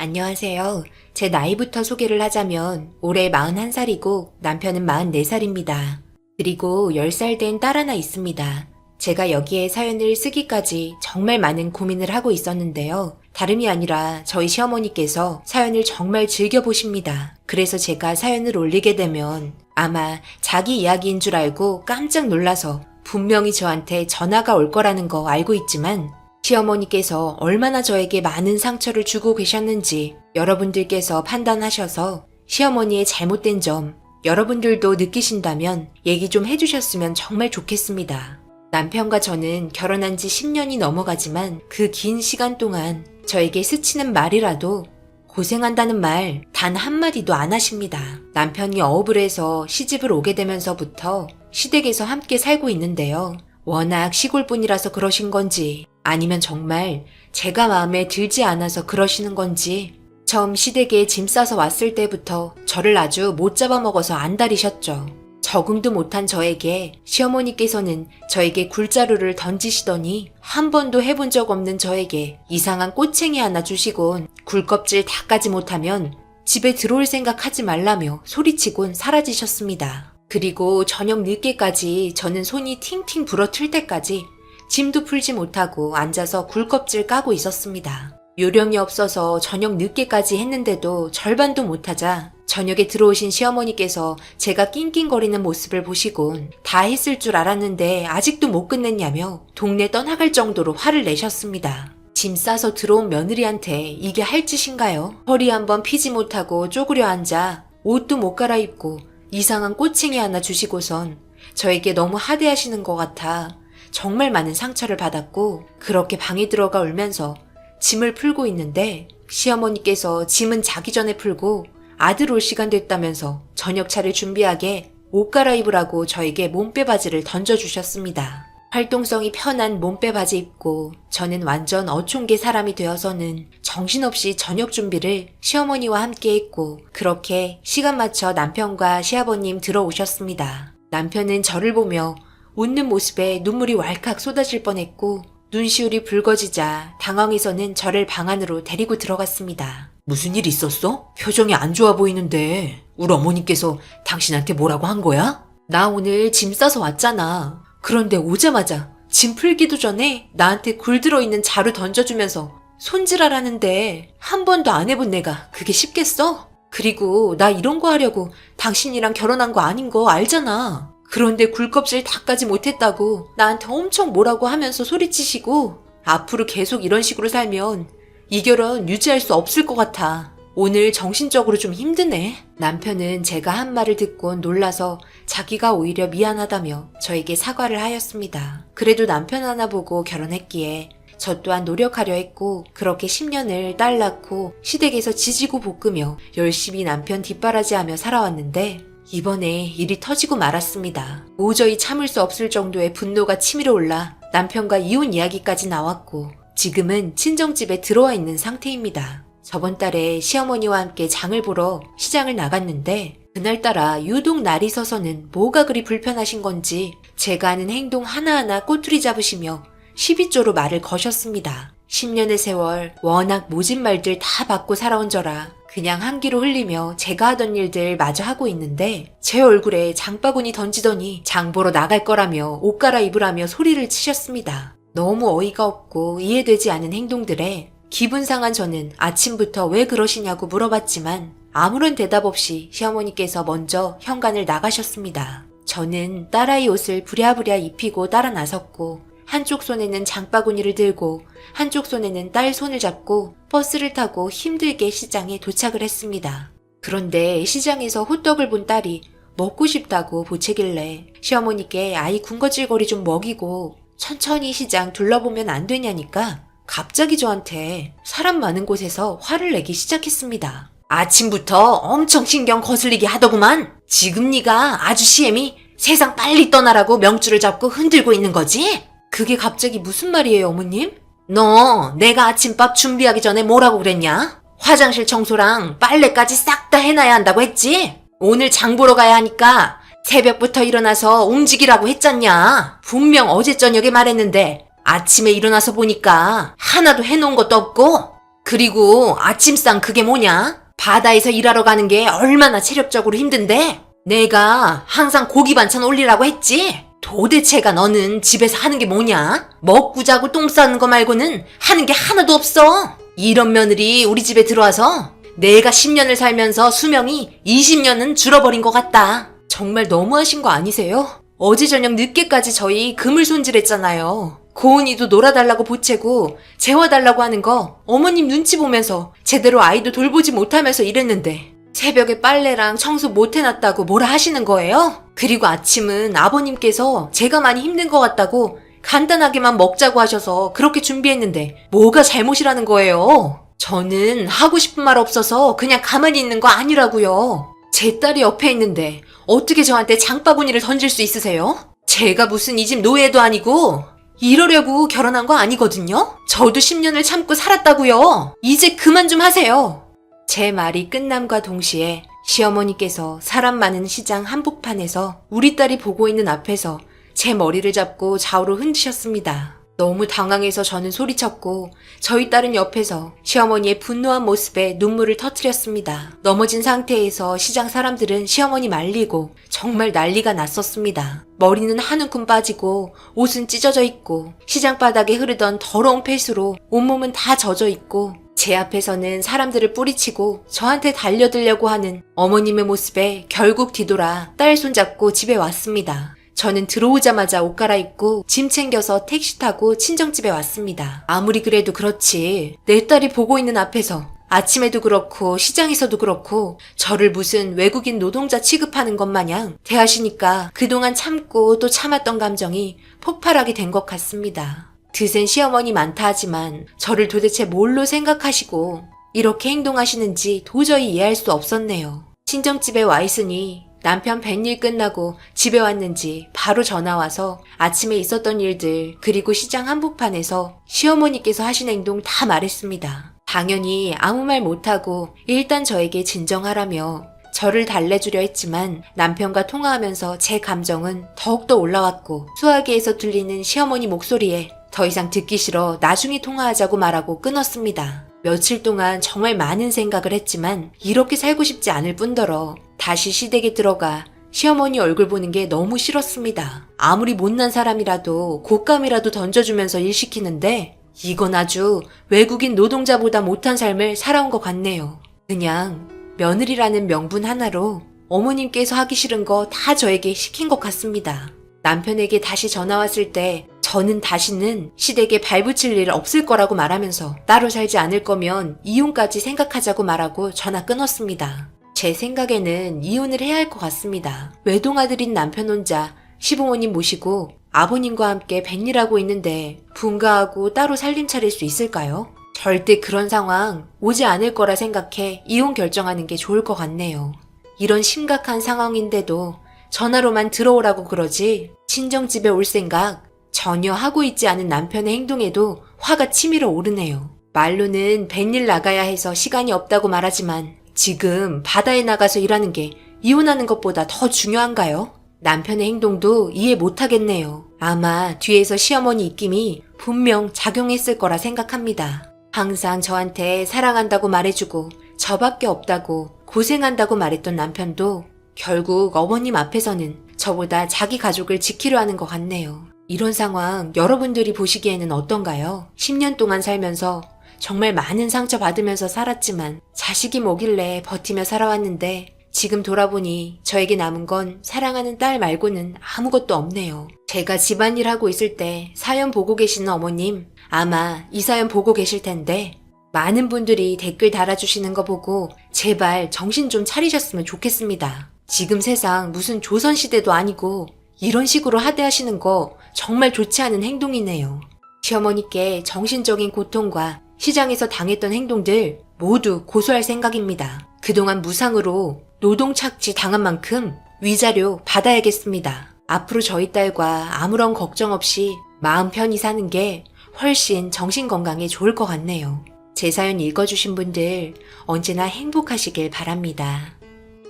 안녕하세요. 제 나이부터 소개를 하자면 올해 41살이고 남편은 44살입니다. 그리고 10살 된 딸 하나 있습니다. 제가 여기에 사연을 쓰기까지 정말 많은 고민을 하고 있었는데요. 다름이 아니라 저희 시어머니께서 사연을 정말 즐겨보십니다. 그래서 제가 사연을 올리게 되면 아마 자기 이야기인 줄 알고 깜짝 놀라서 분명히 저한테 전화가 올 거라는 거 알고 있지만 시어머니께서 얼마나 저에게 많은 상처를 주고 계셨는지 여러분들께서 판단하셔서 시어머니의 잘못된 점 여러분들도 느끼신다면 얘기 좀 해주셨으면 정말 좋겠습니다. 남편과 저는 결혼한 지 10년이 넘어가지만 그 긴 시간 동안 저에게 스치는 말이라도 고생한다는 말 단 한마디도 안 하십니다. 남편이 어업을 해서 시집을 오게 되면서부터 시댁에서 함께 살고 있는데요. 워낙 시골분이라서 그러신 건지 아니면 정말 제가 마음에 들지 않아서 그러시는 건지 처음 시댁에 짐 싸서 왔을 때부터 저를 아주 못 잡아먹어서 안달이셨죠. 적응도 못한 저에게 시어머니께서는 저에게 굴자루를 던지시더니 한 번도 해본 적 없는 저에게 이상한 꼬챙이 하나 주시곤 굴껍질 다 까지 못하면 집에 들어올 생각 하지 말라며 소리치곤 사라지셨습니다. 그리고 저녁 늦게까지 저는 손이 팅팅 불어틀 때까지 짐도 풀지 못하고 앉아서 굴껍질 까고 있었습니다. 요령이 없어서 저녁 늦게까지 했는데도 절반도 못하자 저녁에 들어오신 시어머니께서 제가 낑낑거리는 모습을 보시곤 다 했을 줄 알았는데 아직도 못 끝냈냐며 동네 떠나갈 정도로 화를 내셨습니다. 짐 싸서 들어온 며느리한테 이게 할 짓인가요? 허리 한번 피지 못하고 쪼그려 앉아 옷도 못 갈아입고 이상한 꼬챙이 하나 주시고선 저에게 너무 하대하시는 것 같아 정말 많은 상처를 받았고 그렇게 방에 들어가 울면서 짐을 풀고 있는데 시어머니께서 짐은 자기 전에 풀고 아들 올 시간 됐다면서 저녁차를 준비하게 옷 갈아입으라고 저에게 몸빼바지를 던져주셨습니다. 활동성이 편한 몸빼바지 입고 저는 완전 어촌계 사람이 되어서는 정신없이 저녁 준비를 시어머니와 함께 했고 그렇게 시간 맞춰 남편과 시아버님 들어오셨습니다. 남편은 저를 보며 웃는 모습에 눈물이 왈칵 쏟아질 뻔했고 눈시울이 붉어지자 당황해서는 저를 방 안으로 데리고 들어갔습니다. 무슨 일 있었어? 표정이 안 좋아 보이는데 우리 어머니께서 당신한테 뭐라고 한 거야? 나 오늘 짐 싸서 왔잖아. 그런데 오자마자 짐 풀기도 전에 나한테 굴 들어있는 자루 던져주면서 손질하라는데 한 번도 안 해본 내가 그게 쉽겠어? 그리고 나 이런 거 하려고 당신이랑 결혼한 거 아닌 거 알잖아. 그런데 굴껍질 다 까지 못했다고 나한테 엄청 뭐라고 하면서 소리치시고 앞으로 계속 이런 식으로 살면 이 결혼 유지할 수 없을 것 같아. 오늘 정신적으로 좀 힘드네. 남편은 제가 한 말을 듣고 놀라서 자기가 오히려 미안하다며 저에게 사과를 하였습니다. 그래도 남편 하나 보고 결혼했기에 저 또한 노력하려 했고 그렇게 10년을 딸 낳고 시댁에서 지지고 볶으며 열심히 남편 뒷바라지하며 살아왔는데 이번에 일이 터지고 말았습니다. 도저히 참을 수 없을 정도의 분노가 치밀어 올라 남편과 이혼 이야기까지 나왔고 지금은 친정집에 들어와 있는 상태입니다. 저번 달에 시어머니와 함께 장을 보러 시장을 나갔는데 그날따라 유독 날이 서서는 뭐가 그리 불편하신 건지 제가 하는 행동 하나하나 꼬투리 잡으시며 12조로 말을 거셨습니다. 10년의 세월 워낙 모진 말들 다 받고 살아온 저라 그냥 한기로 흘리며 제가 하던 일들 마저 하고 있는데 제 얼굴에 장바구니 던지더니 장 보러 나갈 거라며 옷 갈아입으라며 소리를 치셨습니다. 너무 어이가 없고 이해되지 않은 행동들에 기분 상한 저는 아침부터 왜 그러시냐고 물어봤지만 아무런 대답 없이 시어머니께서 먼저 현관을 나가셨습니다. 저는 딸아이 옷을 부랴부랴 입히고 따라 나섰고 한쪽 손에는 장바구니를 들고 한쪽 손에는 딸 손을 잡고 버스를 타고 힘들게 시장에 도착을 했습니다. 그런데 시장에서 호떡을 본 딸이 먹고 싶다고 보채길래 시어머니께 아이 군것질거리 좀 먹이고 천천히 시장 둘러보면 안 되냐니까 갑자기 저한테 사람 많은 곳에서 화를 내기 시작했습니다. 아침부터 엄청 신경 거슬리게 하더구만. 지금 네가 아주 시엠이 세상 빨리 떠나라고 명줄을 잡고 흔들고 있는 거지? 그게 갑자기 무슨 말이에요, 어머님? 너 내가 아침밥 준비하기 전에 뭐라고 그랬냐? 화장실 청소랑 빨래까지 싹 다 해놔야 한다고 했지? 오늘 장 보러 가야 하니까 새벽부터 일어나서 움직이라고 했잖냐? 분명 어제 저녁에 말했는데 아침에 일어나서 보니까 하나도 해놓은 것도 없고 그리고 아침상 그게 뭐냐? 바다에서 일하러 가는 게 얼마나 체력적으로 힘든데? 내가 항상 고기 반찬 올리라고 했지? 도대체가 너는 집에서 하는 게 뭐냐? 먹고 자고 똥 싸는 거 말고는 하는 게 하나도 없어. 이런 며느리 우리 집에 들어와서 내가 10년을 살면서 수명이 20년은 줄어버린 것 같다. 정말 너무하신 거 아니세요? 어제 저녁 늦게까지 저희 그물 손질했잖아요. 고은이도 놀아달라고 보채고 재워달라고 하는 거 어머님 눈치 보면서 제대로 아이도 돌보지 못하면서 일했는데 새벽에 빨래랑 청소 못 해놨다고 뭐라 하시는 거예요? 그리고 아침은 아버님께서 제가 많이 힘든 것 같다고 간단하게만 먹자고 하셔서 그렇게 준비했는데 뭐가 잘못이라는 거예요? 저는 하고 싶은 말 없어서 그냥 가만히 있는 거 아니라고요. 제 딸이 옆에 있는데 어떻게 저한테 장바구니를 던질 수 있으세요? 제가 무슨 이 집 노예도 아니고 이러려고 결혼한 거 아니거든요? 저도 10년을 참고 살았다고요. 이제 그만 좀 하세요. 제 말이 끝남과 동시에 시어머니께서 사람 많은 시장 한복판에서 우리 딸이 보고 있는 앞에서 제 머리를 잡고 좌우로 흔드셨습니다. 너무 당황해서 저는 소리쳤고 저희 딸은 옆에서 시어머니의 분노한 모습에 눈물을 터뜨렸습니다. 넘어진 상태에서 시장 사람들은 시어머니 말리고 정말 난리가 났었습니다. 머리는 한 움큼 빠지고 옷은 찢어져 있고 시장 바닥에 흐르던 더러운 폐수로 온몸은 다 젖어 있고 제 앞에서는 사람들을 뿌리치고 저한테 달려들려고 하는 어머님의 모습에 결국 뒤돌아 딸 손잡고 집에 왔습니다. 저는 들어오자마자 옷 갈아입고 짐 챙겨서 택시 타고 친정집에 왔습니다. 아무리 그래도 그렇지 내 딸이 보고 있는 앞에서 아침에도 그렇고 시장에서도 그렇고 저를 무슨 외국인 노동자 취급하는 것 마냥 대하시니까 그동안 참고 또 참았던 감정이 폭발하게 된 것 같습니다. 드센 시어머니 많다 하지만 저를 도대체 뭘로 생각하시고 이렇게 행동하시는지 도저히 이해할 수 없었네요. 친정집에 와 있으니 남편 뱃일 끝나고 집에 왔는지 바로 전화와서 아침에 있었던 일들 그리고 시장 한복판에서 시어머니께서 하신 행동 다 말했습니다. 당연히 아무 말 못하고 일단 저에게 진정하라며 저를 달래주려 했지만 남편과 통화하면서 제 감정은 더욱더 올라왔고 수화기에서 들리는 시어머니 목소리에 더 이상 듣기 싫어 나중에 통화하자고 말하고 끊었습니다. 며칠 동안 정말 많은 생각을 했지만 이렇게 살고 싶지 않을 뿐더러 다시 시댁에 들어가 시어머니 얼굴 보는 게 너무 싫었습니다. 아무리 못난 사람이라도 곶감이라도 던져주면서 일 시키는데 이건 아주 외국인 노동자보다 못한 삶을 살아온 것 같네요. 그냥 며느리라는 명분 하나로 어머님께서 하기 싫은 거 다 저에게 시킨 것 같습니다. 남편에게 다시 전화 왔을 때 저는 다시는 시댁에 발붙일 일 없을 거라고 말하면서 따로 살지 않을 거면 이혼까지 생각하자고 말하고 전화 끊었습니다. 제 생각에는 이혼을 해야 할 것 같습니다. 외동아들인 남편 혼자 시부모님 모시고 아버님과 함께 뱃일하고 있는데 분가하고 따로 살림 차릴 수 있을까요? 절대 그런 상황 오지 않을 거라 생각해 이혼 결정하는 게 좋을 것 같네요. 이런 심각한 상황인데도 전화로만 들어오라고 그러지 친정집에 올 생각 전혀 하고 있지 않은 남편의 행동에도 화가 치밀어 오르네요. 말로는 뱃일 나가야 해서 시간이 없다고 말하지만 지금 바다에 나가서 일하는 게 이혼하는 것보다 더 중요한가요? 남편의 행동도 이해 못하겠네요. 아마 뒤에서 시어머니 입김이 분명 작용했을 거라 생각합니다. 항상 저한테 사랑한다고 말해주고 저밖에 없다고 고생한다고 말했던 남편도 결국 어머님 앞에서는 저보다 자기 가족을 지키려 하는 것 같네요. 이런 상황 여러분들이 보시기에는 어떤가요? 10년 동안 살면서 정말 많은 상처 받으면서 살았지만 자식이 뭐길래 버티며 살아왔는데 지금 돌아보니 저에게 남은 건 사랑하는 딸 말고는 아무것도 없네요. 제가 집안일 하고 있을 때 사연 보고 계시는 어머님 아마 이 사연 보고 계실 텐데 많은 분들이 댓글 달아주시는 거 보고 제발 정신 좀 차리셨으면 좋겠습니다. 지금 세상 무슨 조선시대도 아니고 이런 식으로 하대하시는 거 정말 좋지 않은 행동이네요. 시어머니께 정신적인 고통과 시장에서 당했던 행동들 모두 고소할 생각입니다. 그동안 무상으로 노동착취 당한 만큼 위자료 받아야겠습니다. 앞으로 저희 딸과 아무런 걱정 없이 마음 편히 사는 게 훨씬 정신건강에 좋을 것 같네요. 제 사연 읽어주신 분들 언제나 행복하시길 바랍니다.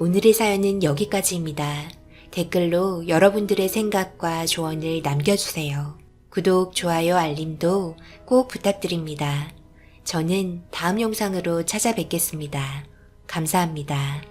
오늘의 사연은 여기까지입니다. 댓글로 여러분들의 생각과 조언을 남겨주세요. 구독, 좋아요, 알림도 꼭 부탁드립니다. 저는 다음 영상으로 찾아뵙겠습니다. 감사합니다.